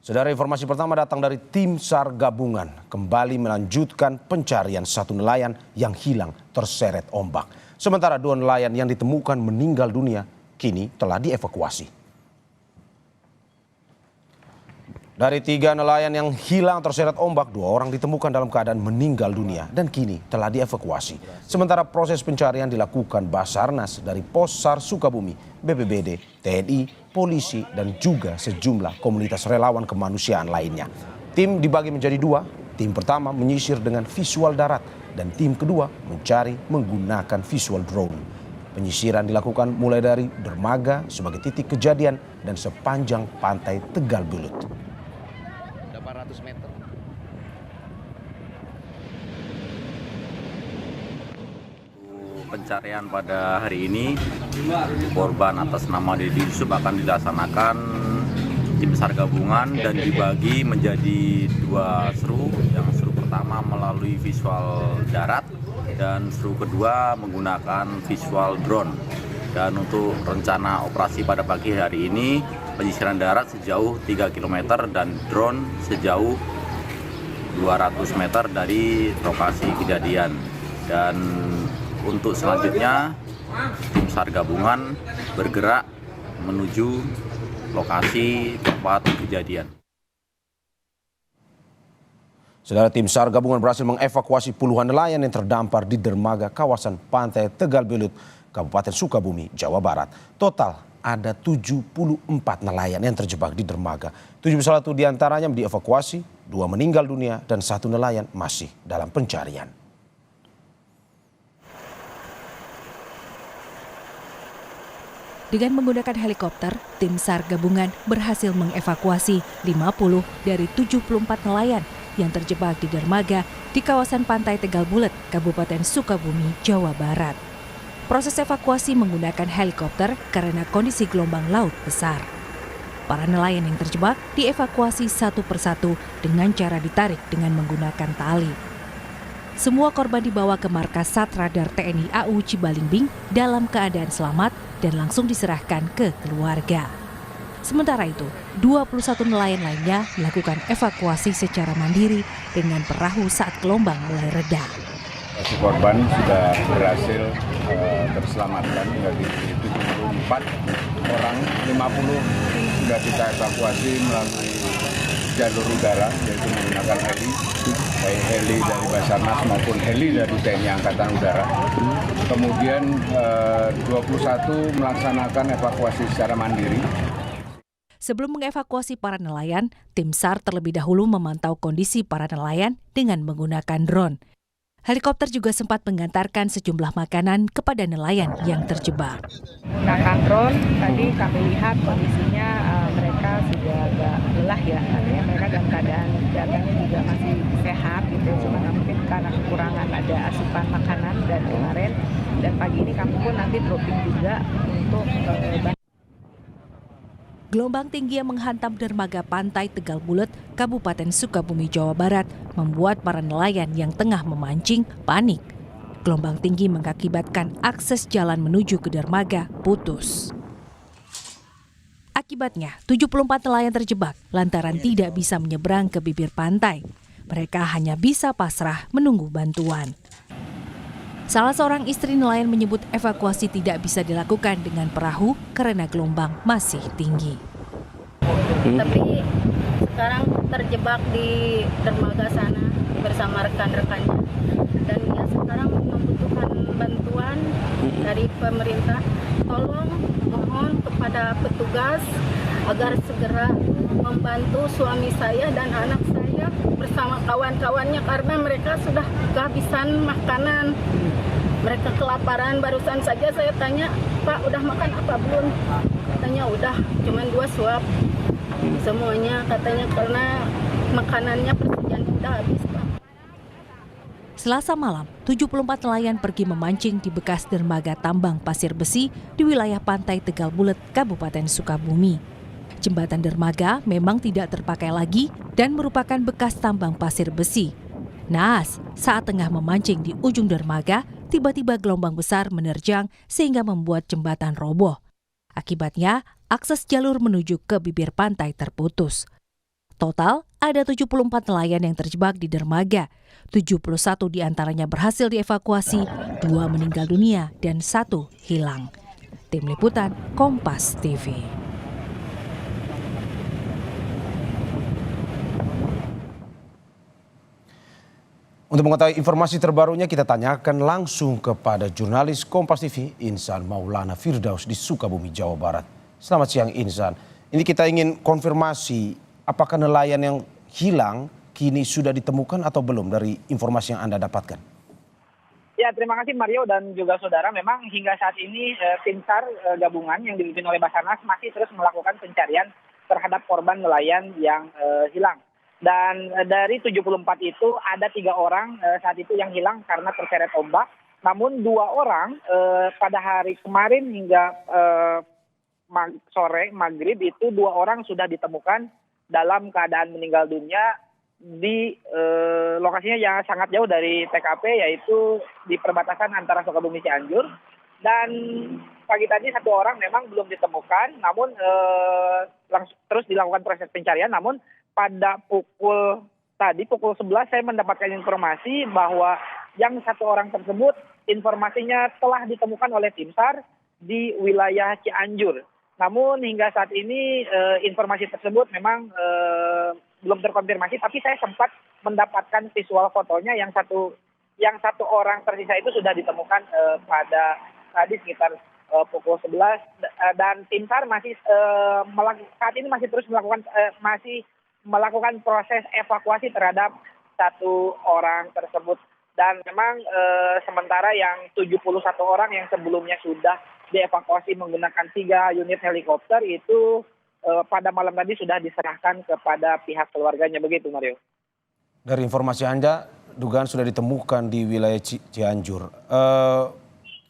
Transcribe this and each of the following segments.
Saudara, informasi pertama datang dari tim SAR gabungan kembali melanjutkan pencarian satu nelayan yang hilang terseret ombak. Sementara dua nelayan yang ditemukan meninggal dunia kini telah dievakuasi. Dari tiga nelayan yang hilang terseret ombak, dua orang ditemukan dalam keadaan meninggal dunia dan kini telah dievakuasi. Sementara proses pencarian dilakukan Basarnas dari Pos SAR Sukabumi, BPBD, TNI, polisi, dan juga sejumlah komunitas relawan kemanusiaan lainnya. Tim dibagi menjadi dua, tim pertama menyisir dengan visual darat dan tim kedua mencari menggunakan visual drone. Penyisiran dilakukan mulai dari dermaga sebagai titik kejadian dan sepanjang pantai Tegal Bulut. 800 meter. Pencarian pada hari ini, korban atas nama Dedi Yusuf akan dilaksanakan tim SAR gabungan dan dibagi menjadi dua seru. Yang seru pertama melalui visual darat dan seru kedua menggunakan visual drone. Dan untuk rencana operasi pada pagi hari ini, penyisiran darat sejauh 3 km dan drone sejauh 200 meter dari lokasi kejadian. Dan untuk selanjutnya, tim SAR gabungan bergerak menuju lokasi tempat kejadian. Saudara, tim SAR gabungan berhasil mengevakuasi puluhan nelayan yang terdampar di dermaga kawasan pantai Tegal Bulut, Kabupaten Sukabumi, Jawa Barat. Total ada 74 nelayan yang terjebak di dermaga. 71 diantaranya dievakuasi, 2 meninggal dunia dan 1 nelayan masih dalam pencarian. Dengan menggunakan helikopter, tim SAR gabungan berhasil mengevakuasi 50 dari 74 nelayan yang terjebak di dermaga di kawasan pantai Tegal Bulut, Kabupaten Sukabumi, Jawa Barat. Proses evakuasi menggunakan helikopter karena kondisi gelombang laut besar. Para nelayan yang terjebak dievakuasi satu persatu dengan cara ditarik dengan menggunakan tali. Semua korban dibawa ke markas Satradar TNI AU Cibalingbing dalam keadaan selamat dan langsung diserahkan ke keluarga. Sementara itu, 21 nelayan lainnya melakukan evakuasi secara mandiri dengan perahu saat gelombang mulai reda. Korban sudah berhasil terselamatkan dari 74 orang, 50 sudah kita evakuasi melalui jalur udara, yaitu menggunakan heli, baik heli dari Basarnas maupun heli dari TNI Angkatan Udara. Kemudian 21 melaksanakan evakuasi secara mandiri. Sebelum mengevakuasi para nelayan, tim SAR terlebih dahulu memantau kondisi para nelayan dengan menggunakan drone. Helikopter juga sempat mengantarkan sejumlah makanan kepada nelayan yang terjebak. Menggunakan drone, tadi kami lihat kondisinya mereka sudah agak lelah ya, artinya mereka dalam keadaan kesehatannya juga masih sehat gitu, cuma mungkin karena kekurangan ada asupan makanan dan kemarin dan pagi ini kami pun nanti dropping juga untuk Gelombang tinggi yang menghantam dermaga pantai Tegal Bulut, Kabupaten Sukabumi, Jawa Barat, membuat para nelayan yang tengah memancing panik. Gelombang tinggi mengakibatkan akses jalan menuju ke dermaga putus. Akibatnya, 74 nelayan terjebak lantaran tidak bisa menyeberang ke bibir pantai. Mereka hanya bisa pasrah menunggu bantuan. Salah seorang istri nelayan menyebut evakuasi tidak bisa dilakukan dengan perahu karena gelombang masih tinggi. Tapi sekarang terjebak di dermaga sana bersama rekan-rekannya. Dan dia sekarang membutuhkan bantuan dari pemerintah. Tolong mohon kepada petugas agar segera membantu suami saya dan anak saya bersama kawan-kawannya karena mereka sudah kehabisan makanan. Mereka kelaparan. Barusan saja saya tanya, Pak udah makan apa belum? Katanya udah, cuman 2 suap. Semuanya katanya karena makanannya persediaan udah habis, Pak. Selasa malam, 74 nelayan pergi memancing di bekas dermaga tambang pasir besi di wilayah pantai Tegal Bulut, Kabupaten Sukabumi. Jembatan dermaga memang tidak terpakai lagi dan merupakan bekas tambang pasir besi. Naas, saat tengah memancing di ujung dermaga, tiba-tiba gelombang besar menerjang sehingga membuat jembatan roboh. Akibatnya, akses jalur menuju ke bibir pantai terputus. Total ada 74 nelayan yang terjebak di dermaga. 71 diantaranya berhasil dievakuasi, 2 meninggal dunia dan 1 hilang. Tim Liputan Kompas TV. Untuk mengetahui informasi terbarunya kita tanyakan langsung kepada jurnalis Kompas TV Insan Maulana Firdaus di Sukabumi, Jawa Barat. Selamat siang Insan. Ini kita ingin konfirmasi apakah nelayan yang hilang kini sudah ditemukan atau belum dari informasi yang Anda dapatkan? Ya, terima kasih Mario dan juga saudara. Memang hingga saat ini tim SAR gabungan yang dipimpin oleh Basarnas masih terus melakukan pencarian terhadap korban nelayan yang hilang. Dan dari 74 itu ada 3 orang saat itu yang hilang karena terseret ombak. Namun 2 orang pada hari kemarin hingga sore maghrib itu 2 orang sudah ditemukan dalam keadaan meninggal dunia di lokasinya yang sangat jauh dari TKP, yaitu di perbatasan antara Sukabumi Cianjur. Dan pagi tadi 1 orang memang belum ditemukan, namun langsung terus dilakukan proses pencarian. Namun pada pukul 11 saya mendapatkan informasi bahwa yang 1 orang tersebut informasinya telah ditemukan oleh tim SAR di wilayah Cianjur. Namun hingga saat ini informasi tersebut memang belum terkonfirmasi, tapi saya sempat mendapatkan visual fotonya yang satu orang tersisa itu sudah ditemukan pada tadi sekitar pukul 11 dan tim SAR masih saat ini masih terus melakukan proses evakuasi terhadap 1 orang tersebut. Dan memang sementara yang 71 orang yang sebelumnya sudah dievakuasi menggunakan 3 unit helikopter itu pada malam tadi sudah diserahkan kepada pihak keluarganya, begitu Mario. Dari informasi Anda, dugaan sudah ditemukan di wilayah Cianjur.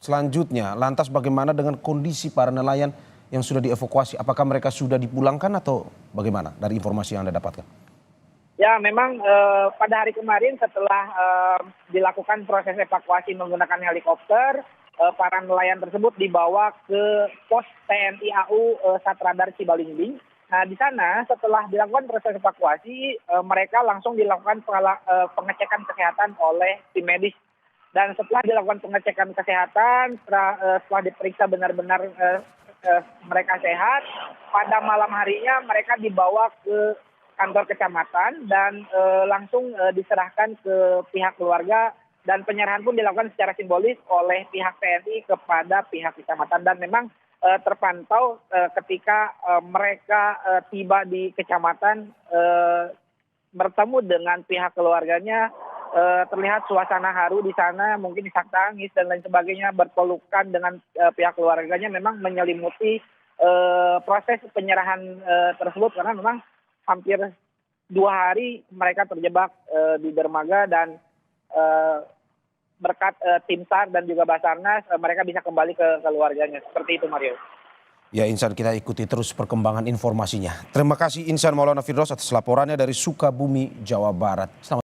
Selanjutnya, lantas bagaimana dengan kondisi para nelayan yang sudah dievakuasi? Apakah mereka sudah dipulangkan atau bagaimana dari informasi yang Anda dapatkan? Ya, memang pada hari kemarin setelah dilakukan proses evakuasi menggunakan helikopter, para nelayan tersebut dibawa ke pos TNI AU Satradar Cibalingbing. Nah, di sana setelah dilakukan proses evakuasi, mereka langsung dilakukan pengecekan kesehatan oleh tim medis. Dan setelah dilakukan pengecekan kesehatan, setelah diperiksa benar-benar mereka sehat, pada malam harinya mereka dibawa ke kantor kecamatan dan langsung diserahkan ke pihak keluarga. Dan penyerahan pun dilakukan secara simbolis oleh pihak TNI kepada pihak kecamatan. Dan memang terpantau ketika mereka tiba di kecamatan bertemu dengan pihak keluarganya, terlihat suasana haru di sana, mungkin isak tangis dan lain sebagainya, berpelukan dengan pihak keluarganya, memang menyelimuti proses penyerahan tersebut karena memang hampir 2 hari mereka terjebak di dermaga dan berkat tim SAR dan juga Basarnas mereka bisa kembali ke keluarganya. Seperti itu Mario. Ya Insan, kita ikuti terus perkembangan informasinya. Terima kasih Insan Maulana Firdaus atas laporannya dari Sukabumi, Jawa Barat. Selamat